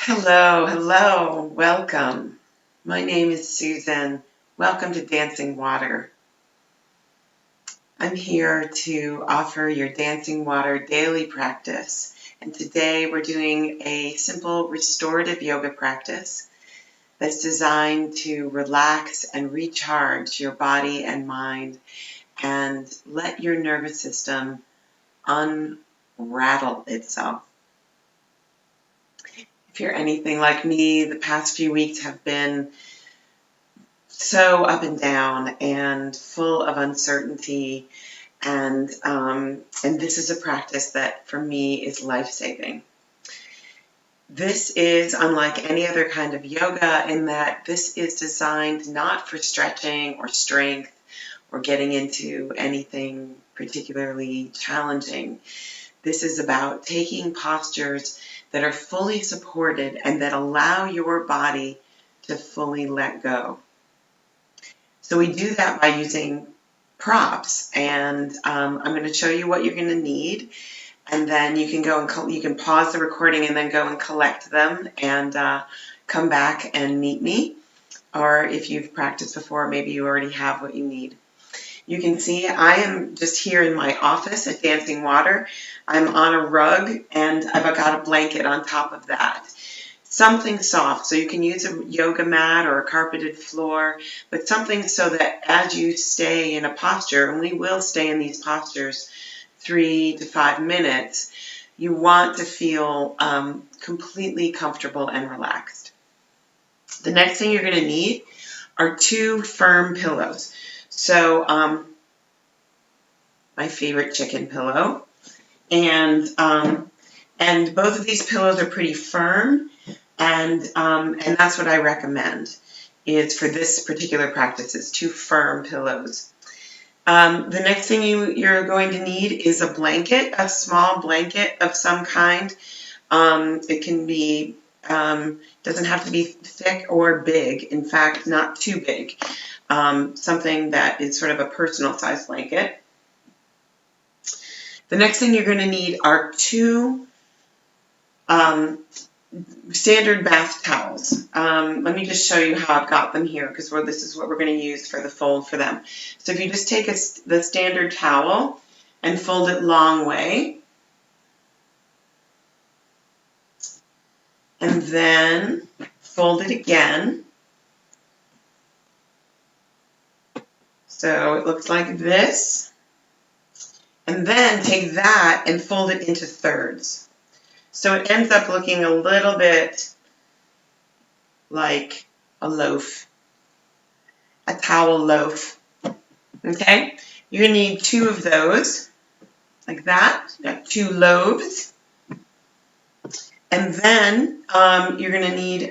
Hello, hello, welcome. My name is Susan. Welcome to Dancing Water. I'm here to offer your Dancing Water daily practice. And today we're doing a simple restorative yoga practice that's designed to relax and recharge your body and mind and let your nervous system unrattle itself. If you're anything like me, the past few weeks have been so up and down and full of uncertainty, and this is a practice that for me is life-saving. This is unlike any other kind of yoga in that this is designed not for stretching or strength or getting into anything particularly challenging. This is about taking postures that are fully supported and that allow your body to fully let go. So we do that by using props, and I'm going to show you what you're going to need, and then you can go and you can pause the recording and then go and collect them and come back and meet me. Or if you've practiced before, maybe you already have what you need. You can see I am just here in my office at Dancing Water. I'm on a rug and I've got a blanket on top of that. Something soft, so you can use a yoga mat or a carpeted floor, but something so that as you stay in a posture, and we will stay in these postures 3 to 5 minutes, you want to feel completely comfortable and relaxed. The next thing you're going to need are 2 firm pillows. So my favorite chicken pillow, and both of these pillows are pretty firm. And that's what I recommend is for this particular practice is 2 firm pillows. The next thing you're going to need is a blanket, a small blanket of some kind. It can be, doesn't have to be thick or big. In fact, not too big. Something that is sort of a personal size blanket. The next thing you're going to need are 2 standard bath towels. Let me just show you how I've got them here because this is what we're going to use for the fold for them. So if you just take the standard towel and fold it long way, and then fold it again. So it looks like this. And then take that and fold it into thirds. So it ends up looking a little bit like a loaf, a towel loaf. Okay? You're going to need 2 of those, like that. You got 2 loaves. And then you're going to need,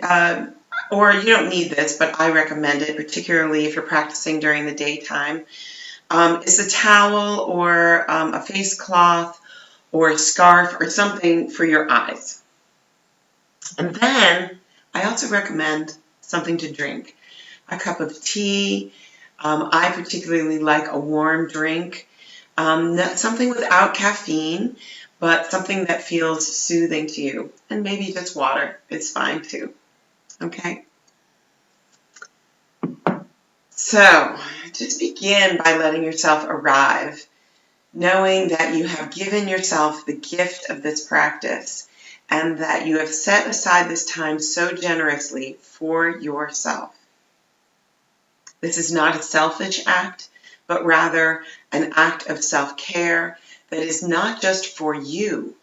or you don't need this, but I recommend it, particularly if you're practicing during the daytime, is a towel or a face cloth or a scarf or something for your eyes. And then I also recommend something to drink. A cup of tea. I particularly like a warm drink. Not something without caffeine, but something that feels soothing to you. And maybe just water is fine too. Okay? So, just begin by letting yourself arrive, knowing that you have given yourself the gift of this practice and that you have set aside this time so generously for yourself. This is not a selfish act, but rather an act of self-care that is not just for you,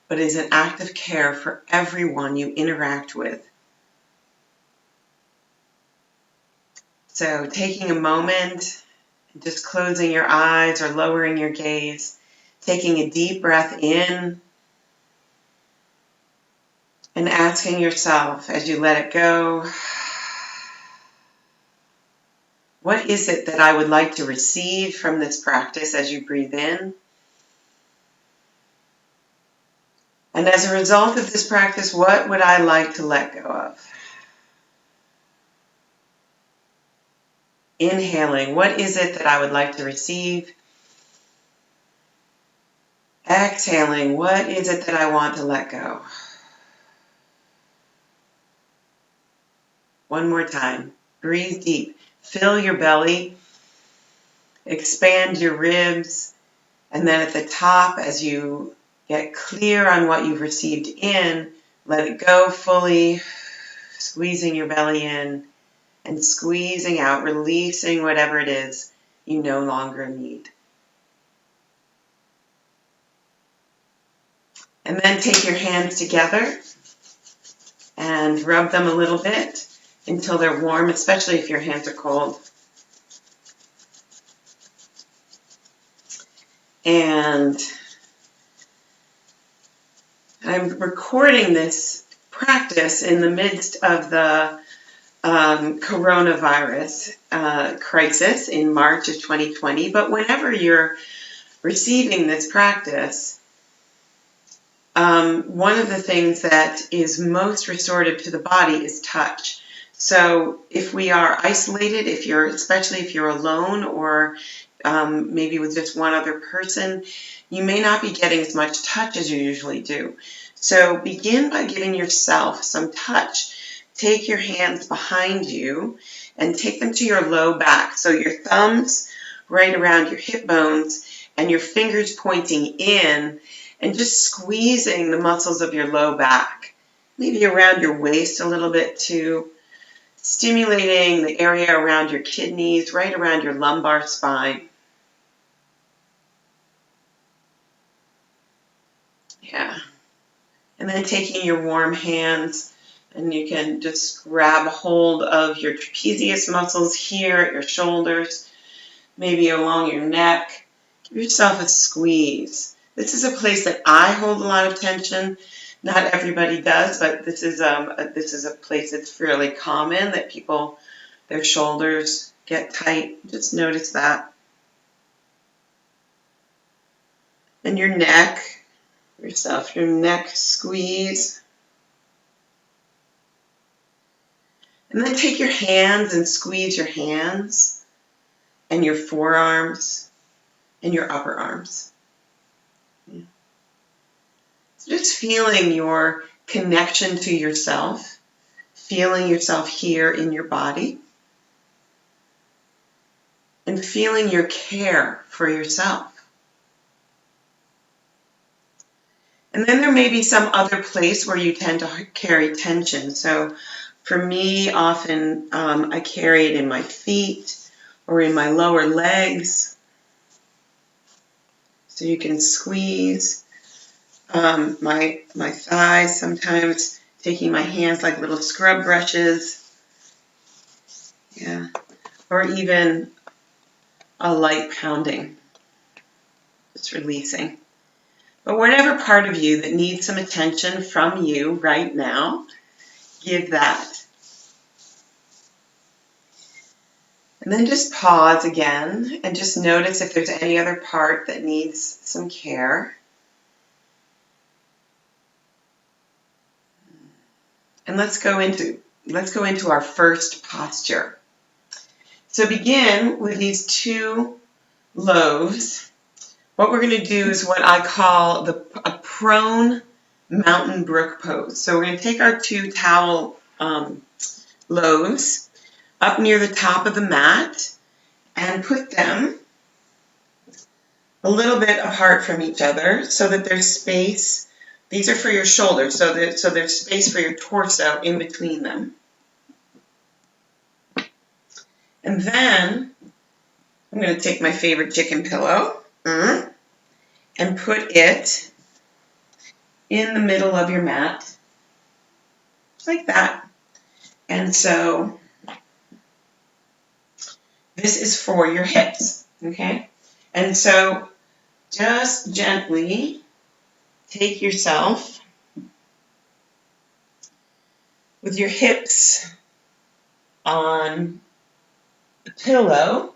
but is an act of care for everyone you interact with. So taking a moment, just closing your eyes or lowering your gaze, taking a deep breath in, and asking yourself as you let it go, what is it that I would like to receive from this practice as you breathe in? And as a result of this practice, what would I like to let go of? Inhaling, what is it that I would like to receive? Exhaling, what is it that I want to let go? One more time. Breathe deep. Fill your belly. Expand your ribs. And then at the top, as you get clear on what you've received in, let it go fully, squeezing your belly in and squeezing out, releasing whatever it is you no longer need. And then take your hands together and rub them a little bit until they're warm, especially if your hands are cold. And I'm recording this practice in the midst of the coronavirus crisis in March of 2020. But whenever you're receiving this practice, one of the things that is most restorative to the body is touch. So if we are isolated, especially if you're alone or maybe with just one other person, you may not be getting as much touch as you usually do. So begin by giving yourself some touch. Take your hands behind you and take them to your low back. So your thumbs right around your hip bones and your fingers pointing in and just squeezing the muscles of your low back. Maybe around your waist a little bit too. Stimulating the area around your kidneys, right around your lumbar spine. Yeah. And then taking your warm hands, and you can just grab hold of your trapezius muscles here at your shoulders, maybe along your neck. Give yourself a squeeze. This is a place that I hold a lot of tension. Not everybody does, but this is a place that's fairly common that people, their shoulders get tight. Just notice that. And your neck, your neck squeeze. And then take your hands and squeeze your hands and your forearms and your upper arms. Yeah. So just feeling your connection to yourself, feeling yourself here in your body, and feeling your care for yourself. And then there may be some other place where you tend to carry tension. So for me, often I carry it in my feet or in my lower legs. So you can squeeze my thighs, sometimes taking my hands like little scrub brushes. Yeah. Or even a light pounding, just releasing. But whatever part of you that needs some attention from you right now, give that. And then just pause again and just notice if there's any other part that needs some care. And let's go into our first posture. So begin with these two loaves. What we're going to do is what I call a prone mountain brook pose. So we're going to take our two towel loaves up near the top of the mat and put them a little bit apart from each other so that there's space. These are for your shoulders, so there's space for your torso in between them. And then I'm going to take my favorite chicken pillow and put it in the middle of your mat, just like that. And so this is for your hips, okay? And so just gently take yourself with your hips on the pillow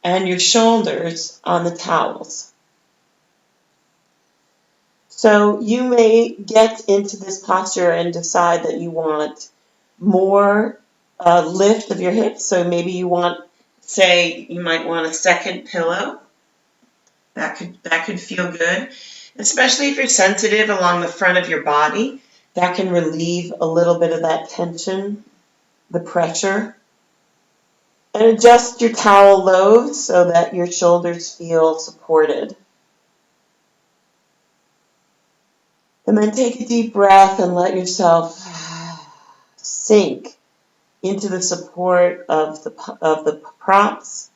and your shoulders on the towels. So you may get into this posture and decide that you want more lift of your hips. So maybe you might want a second pillow. That could feel good, especially if you're sensitive along the front of your body. That can relieve a little bit of that tension. the pressure. And adjust your towel low so that your shoulders feel supported. And then take a deep breath and let yourself sink into the support of the props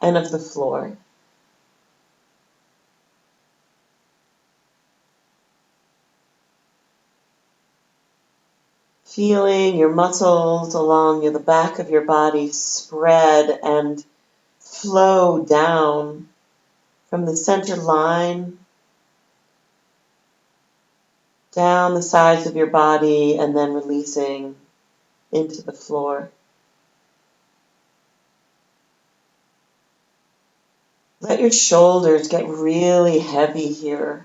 and of the floor. Feeling your muscles along the back of your body spread and flow down from the center line, down the sides of your body, and then releasing into the floor. Let your shoulders get really heavy here.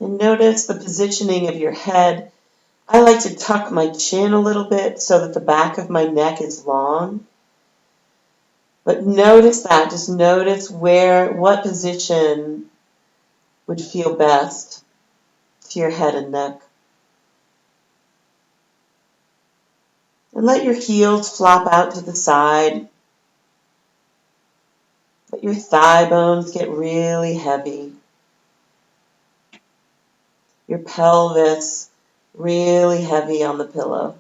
And notice the positioning of your head. I like to tuck my chin a little bit so that the back of my neck is long. But notice that. Just notice what position would feel best to your head and neck. And let your heels flop out to the side. Let your thigh bones get really heavy. Your pelvis really heavy on the pillow.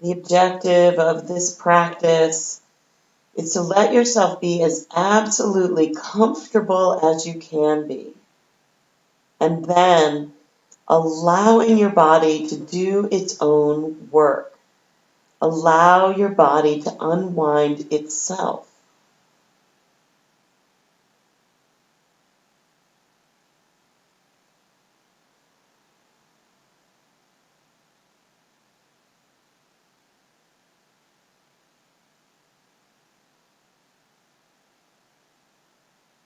The objective of this practice is to let yourself be as absolutely comfortable as you can be. And then allowing your body to do its own work. Allow your body to unwind itself.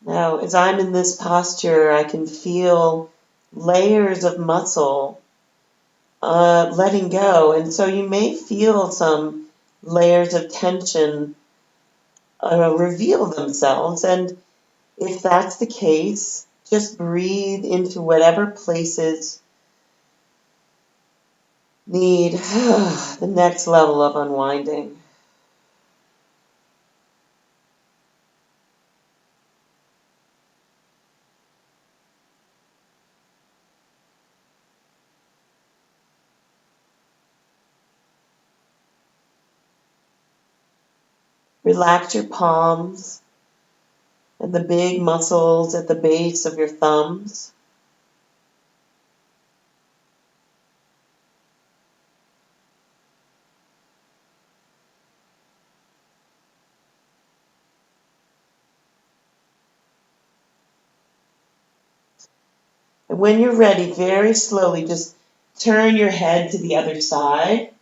Now, as I'm in this posture, I can feel layers of muscle letting go. And so you may feel some layers of tension reveal themselves. And if that's the case, just breathe into whatever places need the next level of unwinding. Relax your palms and the big muscles at the base of your thumbs. And when you're ready, very slowly, just turn your head to the other side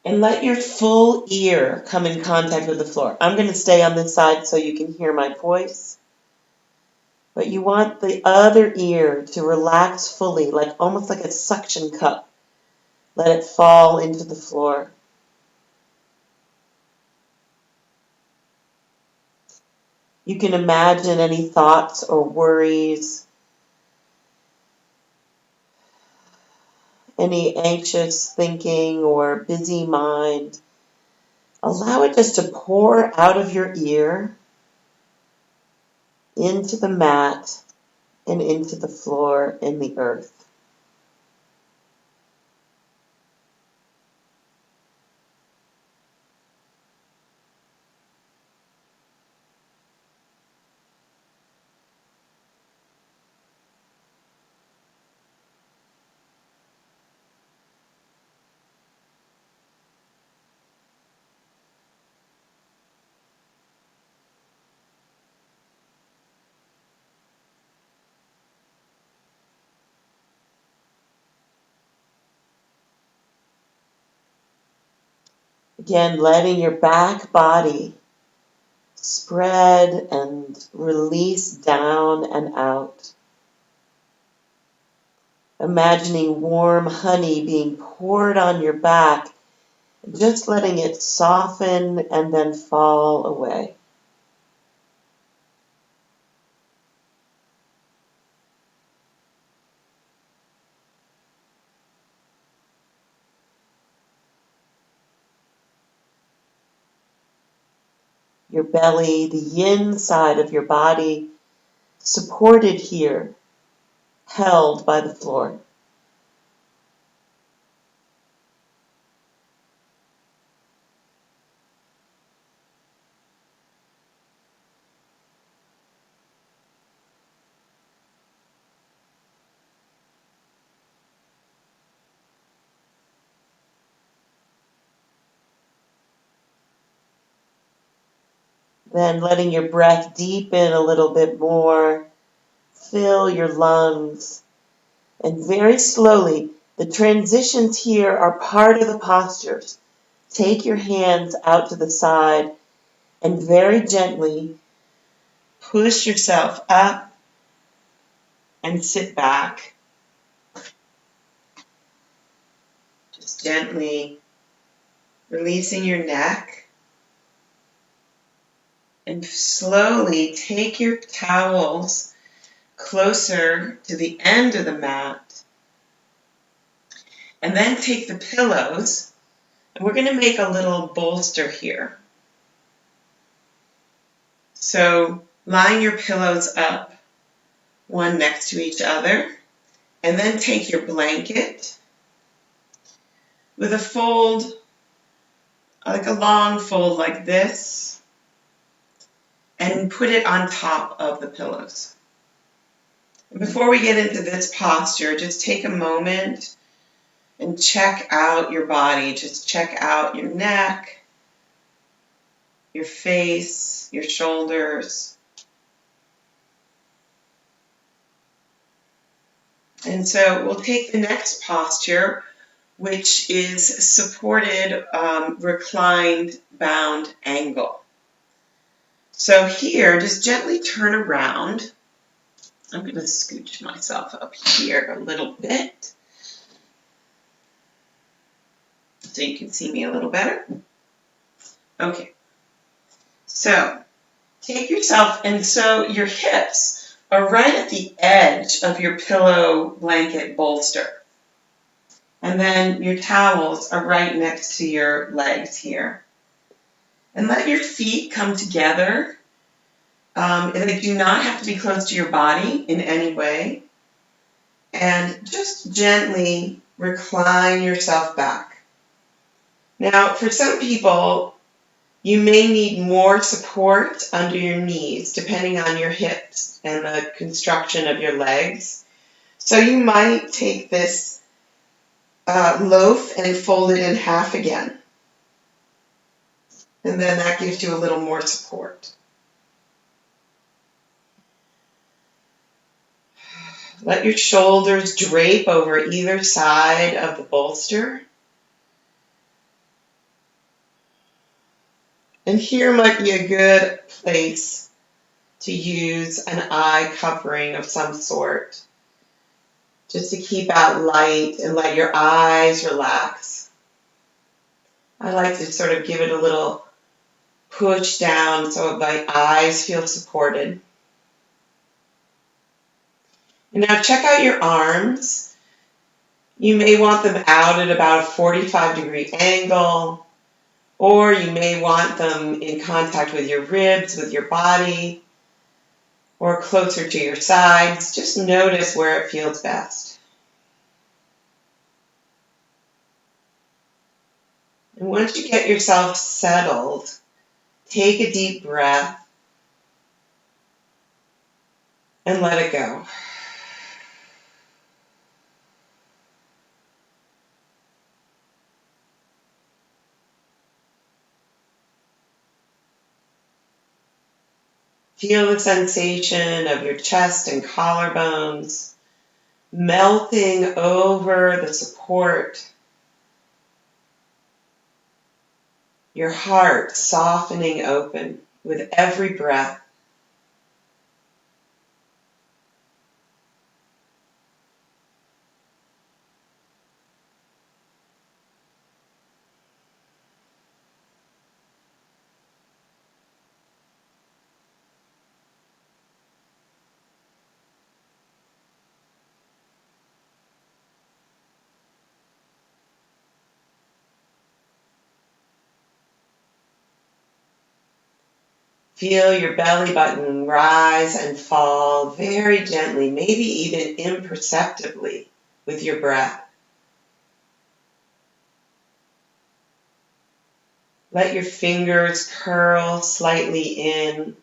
and let your full ear come in contact with the floor. I'm going to stay on this side so you can hear my voice. But you want the other ear to relax fully, like almost like a suction cup. Let it fall into the floor. You can imagine any thoughts or worries, any anxious thinking or busy mind. Allow it just to pour out of your ear into the mat and into the floor and the earth. Again, letting your back body spread and release down and out. Imagining warm honey being poured on your back, just letting it soften and then fall away. Your belly, the yin side of your body, supported here, held by the floor. Then letting your breath deepen a little bit more, fill your lungs, and very slowly, the transitions here are part of the postures. Take your hands out to the side and very gently push yourself up and sit back. Just gently releasing your neck. And slowly take your towels closer to the end of the mat. And then take the pillows. And we're going to make a little bolster here. So line your pillows up, one next to each other. And then take your blanket with a fold, like a long fold like this, and put it on top of the pillows. And before we get into this posture, just take a moment and check out your body. Just check out your neck, your face, your shoulders. And so we'll take the next posture, which is supported, reclined, bound angle. So here, just gently turn around. I'm going to scooch myself up here a little bit so you can see me a little better. Okay. So take yourself, and so your hips are right at the edge of your pillow blanket bolster. And then your towels are right next to your legs here. And let your feet come together. They do not have to be close to your body in any way. And just gently recline yourself back. Now, for some people, you may need more support under your knees, depending on your hips and the construction of your legs. So you might take this loaf and fold it in half again. And then that gives you a little more support. Let your shoulders drape over either side of the bolster. And here might be a good place to use an eye covering of some sort, just to keep out light and let your eyes relax. I like to sort of give it a little push down so my eyes feel supported. And now check out your arms. You may want them out at about a 45-degree angle, or you may want them in contact with your ribs, with your body, or closer to your sides. Just notice where it feels best. And once you get yourself settled, take a deep breath and let it go. Feel the sensation of your chest and collarbones melting over the support. Your heart softening open with every breath. Feel your belly button rise and fall very gently, maybe even imperceptibly with your breath. Let your fingers curl slightly in,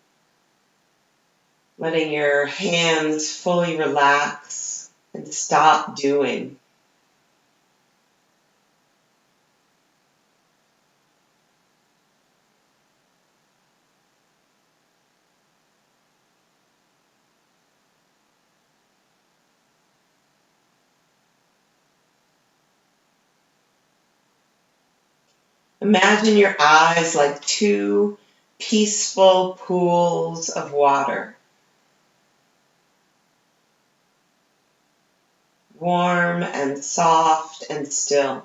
letting your hands fully relax and stop doing. Imagine your eyes like two peaceful pools of water, warm and soft and still.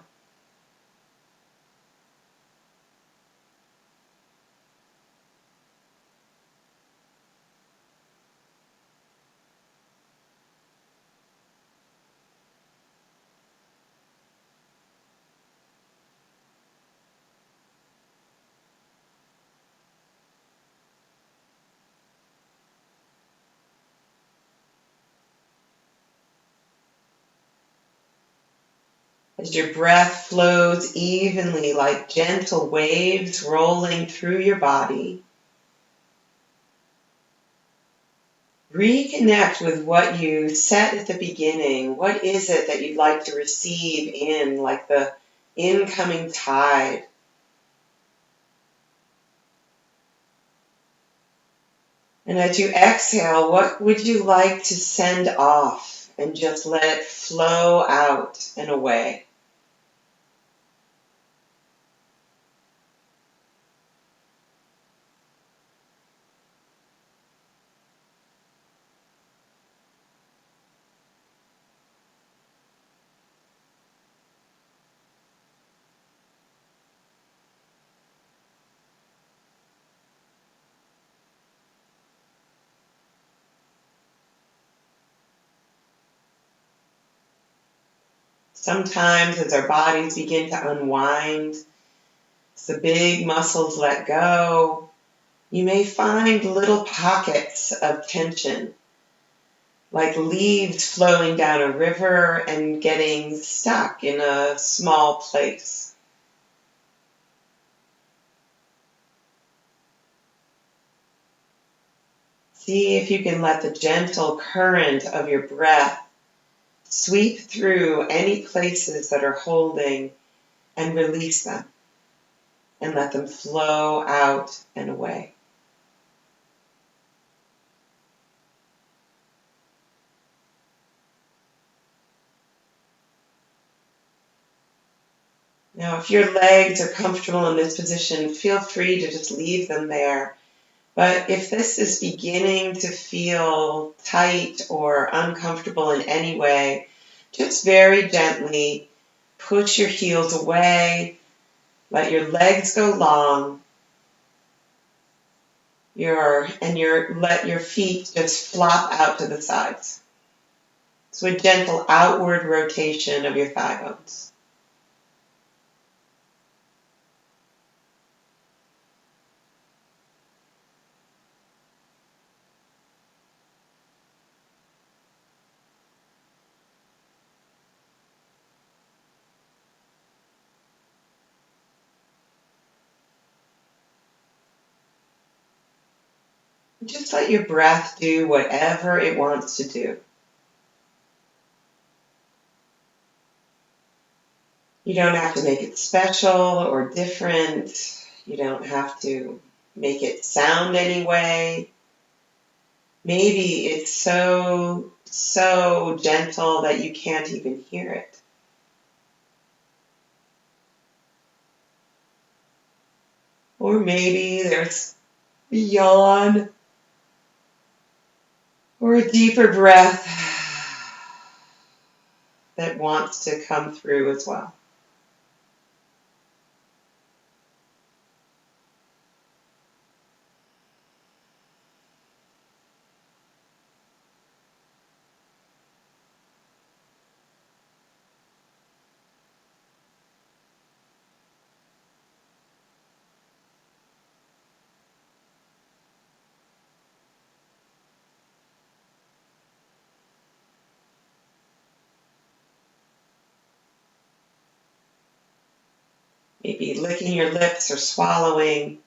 As your breath flows evenly like gentle waves rolling through your body, reconnect with what you said at the beginning. What is it that you'd like to receive in, like the incoming tide? And as you exhale, what would you like to send off and just let it flow out and away? Sometimes as our bodies begin to unwind, as the big muscles let go, you may find little pockets of tension, like leaves flowing down a river and getting stuck in a small place. See if you can let the gentle current of your breath sweep through any places that are holding and release them and let them flow out and away. Now, if your legs are comfortable in this position, feel free to just leave them there. But if this is beginning to feel tight or uncomfortable in any way, just very gently push your heels away, let your legs go long, let your feet just flop out to the sides. So a gentle outward rotation of your thigh bones. Just let your breath do whatever it wants to do. You don't have to make it special or different. You don't have to make it sound any way. Maybe it's so gentle that you can't even hear it. Or maybe there's a yawn or a deeper breath that wants to come through as well. Maybe licking your lips or swallowing.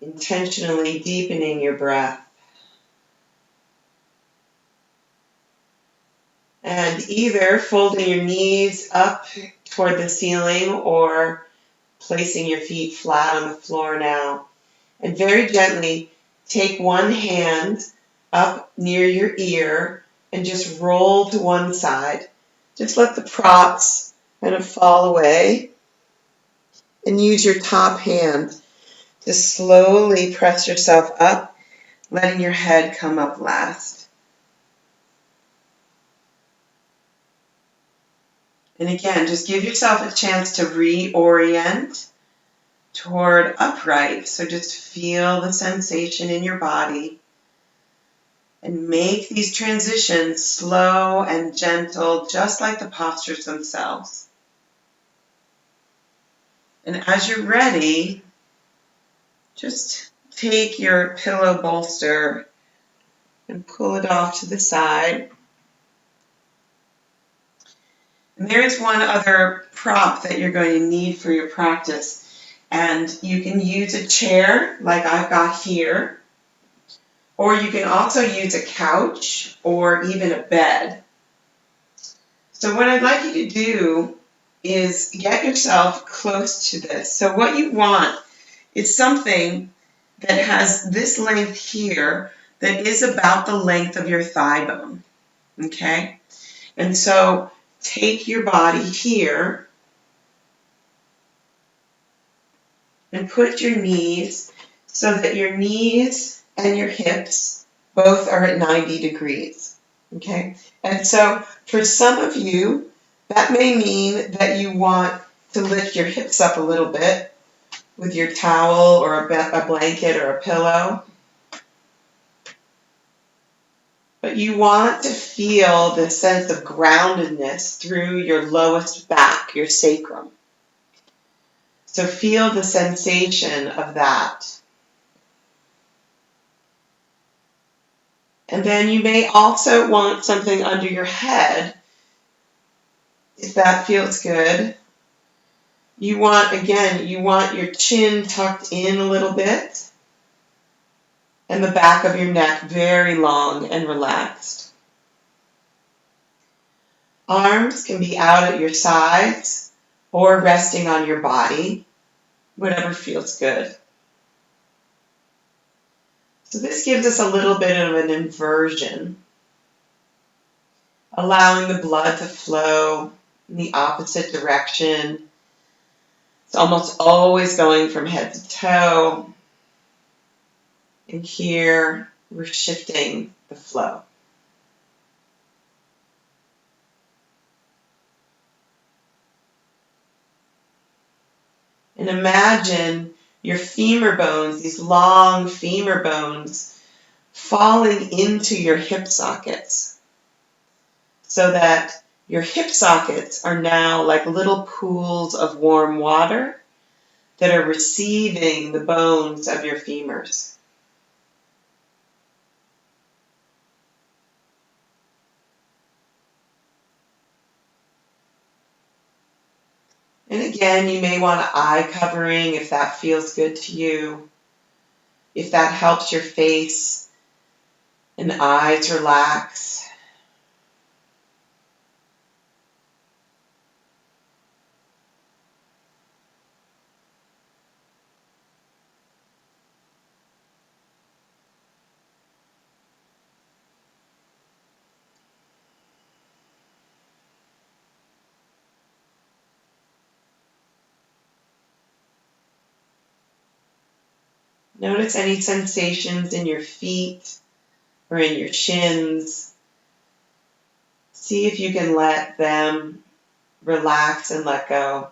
Intentionally deepening your breath. And either folding your knees up toward the ceiling or placing your feet flat on the floor now. And very gently take one hand up near your ear and just roll to one side. Just let the props kind of fall away. And use your top hand to slowly press yourself up, letting your head come up last. And again, just give yourself a chance to reorient toward upright. So just feel the sensation in your body and make these transitions slow and gentle, just like the postures themselves. And as you're ready, just take your pillow bolster and pull it off to the side. And there is one other prop that you're going to need for your practice. And you can use a chair like I've got here, or you can also use a couch or even a bed. So what I'd like you to do is get yourself close to this. So what you want is something that has this length here that is about the length of your thigh bone. Okay? And so take your body here and put your knees so that your knees and your hips both are at 90 degrees. Okay? And so for some of you, that may mean that you want to lift your hips up a little bit with your towel or a blanket or a pillow. But you want to feel this sense of groundedness through your lowest back, your sacrum. So feel the sensation of that. And then you may also want something under your head, if that feels good. You want your chin tucked in a little bit and the back of your neck very long and relaxed. Arms can be out at your sides or resting on your body, whatever feels good. So this gives us a little bit of an inversion, allowing the blood to flow in the opposite direction. It's almost always going from head to toe. And here we're shifting the flow. And imagine your femur bones, these long femur bones, falling into your hip sockets so that your hip sockets are now like little pools of warm water that are receiving the bones of your femurs. And again, you may want an eye covering if that feels good to you, if that helps your face and eyes relax. Notice any sensations in your feet or in your shins. See if you can let them relax and let go.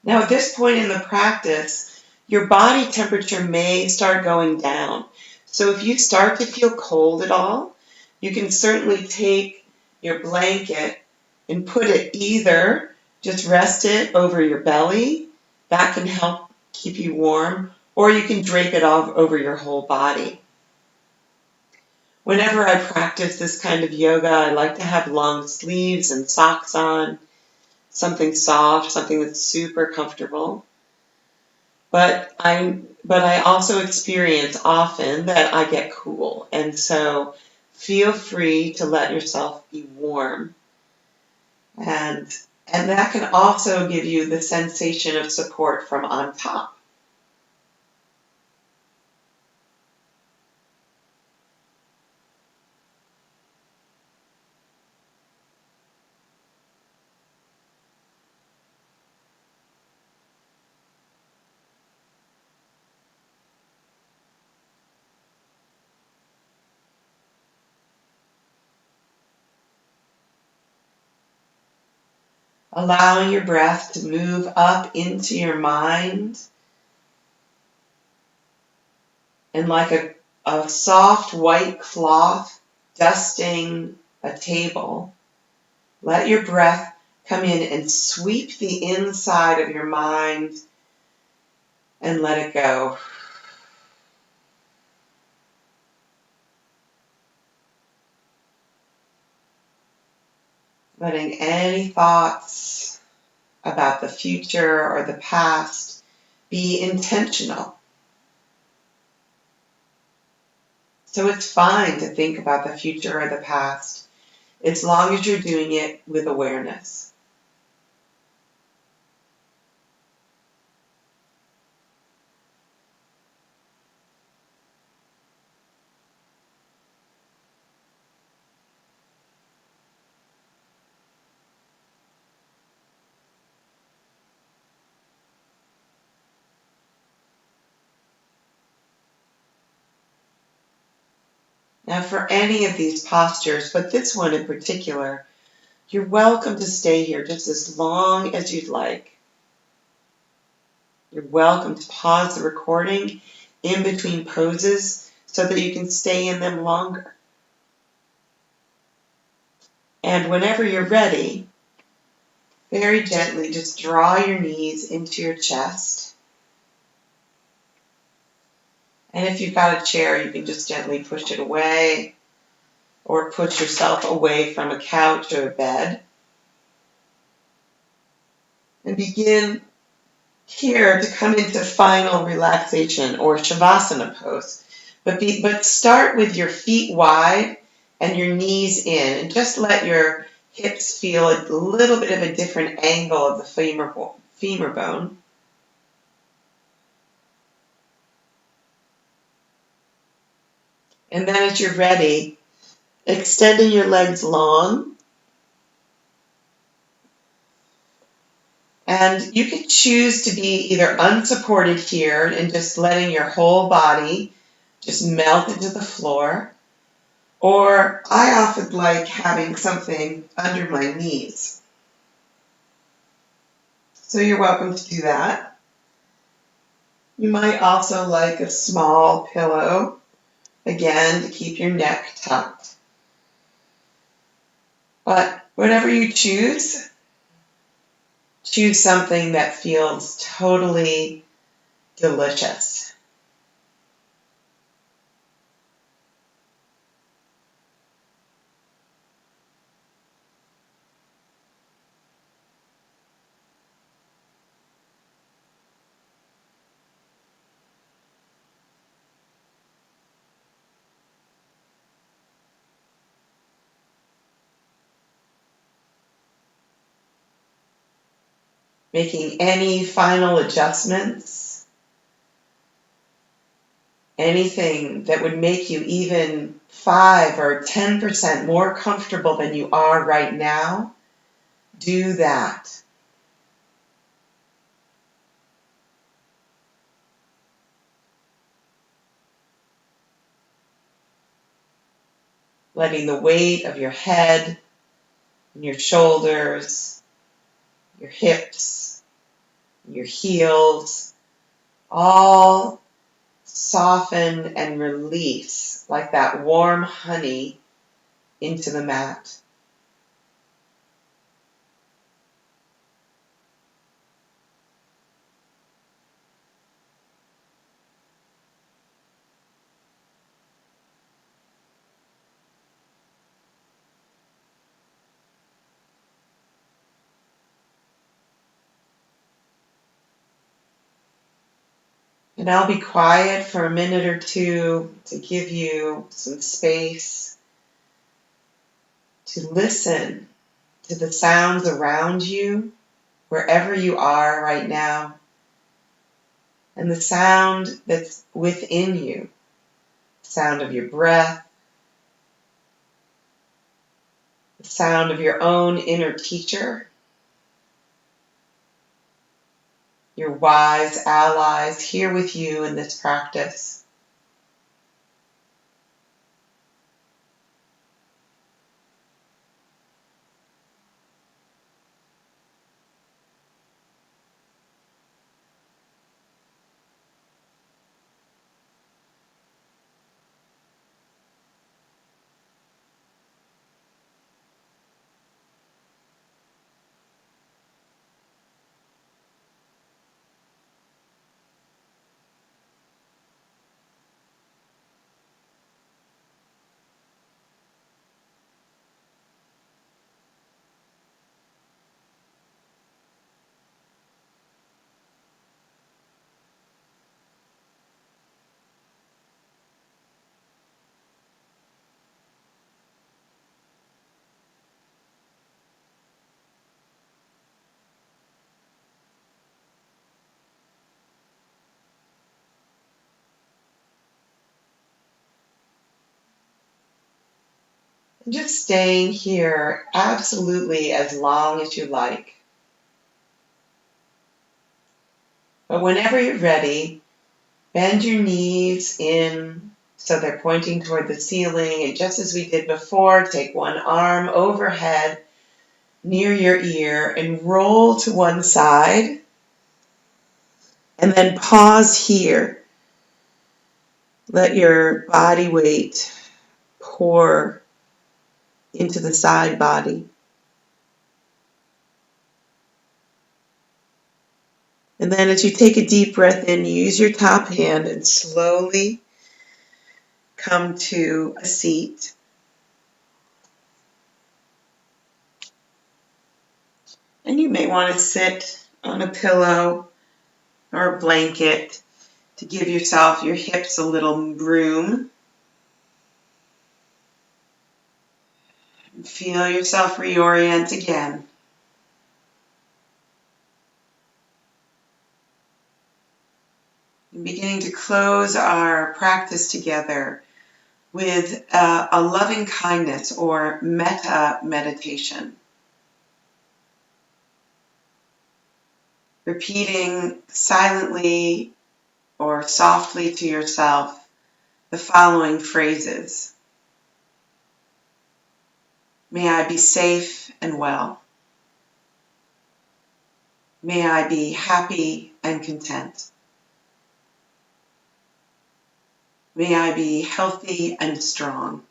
Now, at this point in the practice, your body temperature may start going down. So if you start to feel cold at all, you can certainly take your blanket and put it either, just rest it over your belly, that can help keep you warm, or you can drape it all over your whole body. Whenever I practice this kind of yoga, I like to have long sleeves and socks on, something soft, something that's super comfortable. But I also experience often that I get cool, and so feel free to let yourself be warm, and that can also give you the sensation of support from on top. Allowing your breath to move up into your mind, and like a soft white cloth dusting a table, let your breath come in and sweep the inside of your mind and let it go. Letting any thoughts about the future or the past be intentional. So it's fine to think about the future or the past, as long as you're doing it with awareness. Now, for any of these postures, but this one in particular, you're welcome to stay here just as long as you'd like. You're welcome to pause the recording in between poses so that you can stay in them longer. And whenever you're ready, very gently just draw your knees into your chest. And if you've got a chair, you can just gently push it away or push yourself away from a couch or a bed. And begin here to come into final relaxation or shavasana pose. But start with your feet wide and your knees in, and just let your hips feel a little bit of a different angle of the femur bone. And then as you're ready, extending your legs long. And you could choose to be either unsupported here and just letting your whole body just melt into the floor, or I often like having something under my knees. So you're welcome to do that. You might also like a small pillow, again, to keep your neck tucked. But whatever you choose something that feels totally delicious. making any final adjustments, anything that would make you even 5 or 10% more comfortable than you are right now, do that. Letting the weight of your head and your shoulders, your hips, your heels, all soften and release like that warm honey into the mat. And I'll be quiet for a minute or two to give you some space to listen to the sounds around you, wherever you are right now, and the sound that's within you, the sound of your breath, the sound of your own inner teacher, your wise allies here with you in this practice. And just staying here absolutely as long as you like. But whenever you're ready, bend your knees in so they're pointing toward the ceiling. And just as we did before, take one arm overhead near your ear and roll to one side. And then pause here. Let your body weight pour into the side body. And then as you take a deep breath in, use your top hand and slowly come to a seat. And you may want to sit on a pillow or a blanket to give yourself, your hips, a little room. Feel yourself reorient again. And beginning to close our practice together with a loving kindness or metta meditation. Repeating silently or softly to yourself the following phrases. May I be safe and well. May I be happy and content. May I be healthy and strong.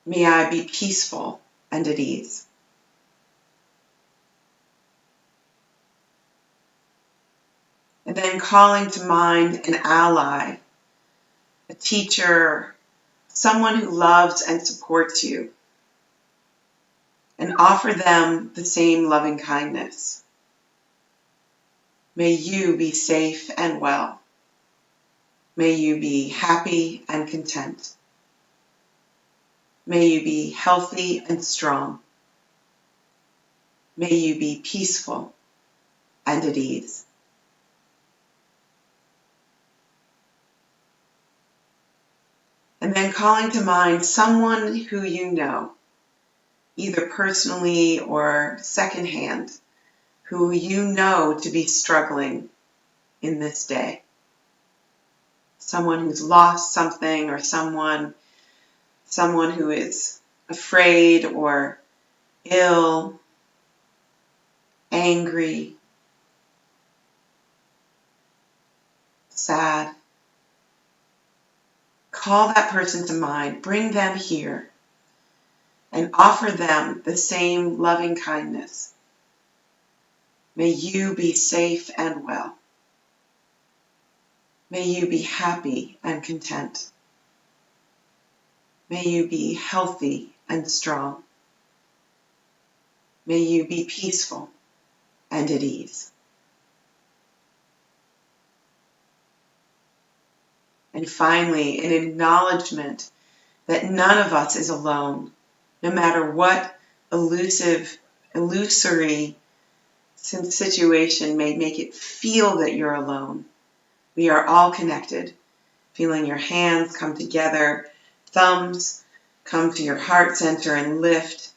May I be peaceful and at ease. And then calling to mind an ally, a teacher, someone who loves and supports you, and offer them the same loving kindness. May you be safe and well. May you be happy and content. May you be healthy and strong. May you be peaceful and at ease. And then calling to mind someone who you know, either personally or secondhand, who you know to be struggling in this day. Someone who's lost something, or someone who is afraid or ill, angry, sad. Call that person to mind, bring them here, and offer them the same loving kindness. May you be safe and well. May you be happy and content. May you be healthy and strong. May you be peaceful and at ease. And finally, an acknowledgement that none of us is alone, no matter what illusory situation may make it feel that you're alone. We are all connected. Feeling your hands come together, thumbs come to your heart center and lift,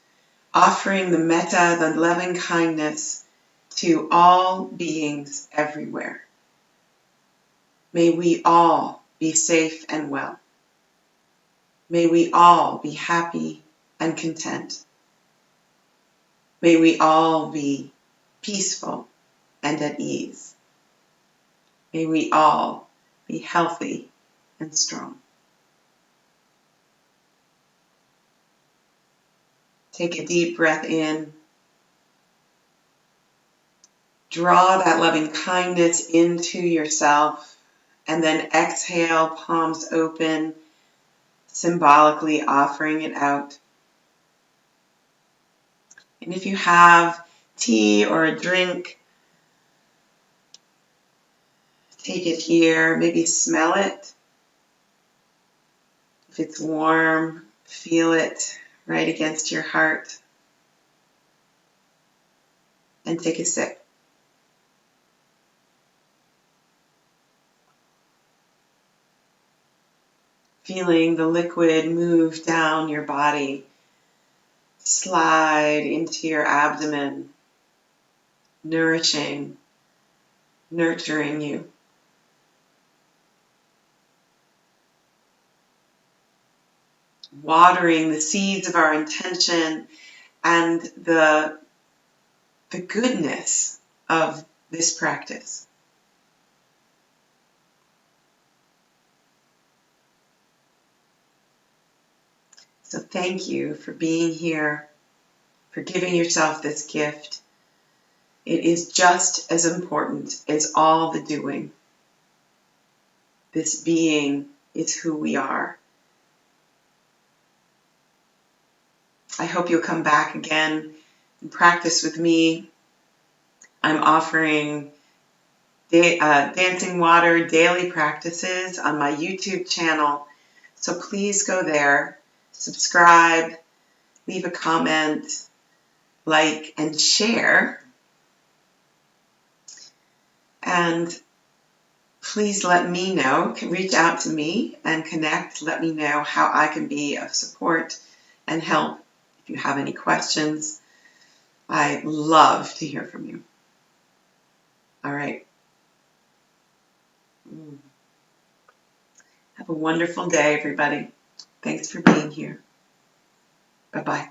offering the metta, the loving kindness, to all beings everywhere. May we all be safe and well. May we all be happy and content. May we all be peaceful and at ease. May we all be healthy and strong. Take a deep breath in. Draw that loving kindness into yourself, and then exhale, palms open, symbolically offering it out. And if you have tea or a drink, take it here, maybe smell it. If it's warm, feel it right against your heart. And take a sip. Feeling the liquid move down your body, slide into your abdomen, nourishing, nurturing you. Watering the seeds of our intention and the goodness of this practice. So thank you for being here, for giving yourself this gift. It is just as important as all the doing. This being is who we are. I hope you'll come back again and practice with me. I'm offering dancing water daily practices on my YouTube channel. So please go there, subscribe, leave a comment, like, and share. And please let me know, reach out to me and connect. Let me know how I can be of support and help. If you have any questions, I love to hear from you. All right. Have a wonderful day, everybody. Thanks for being here. Bye-bye.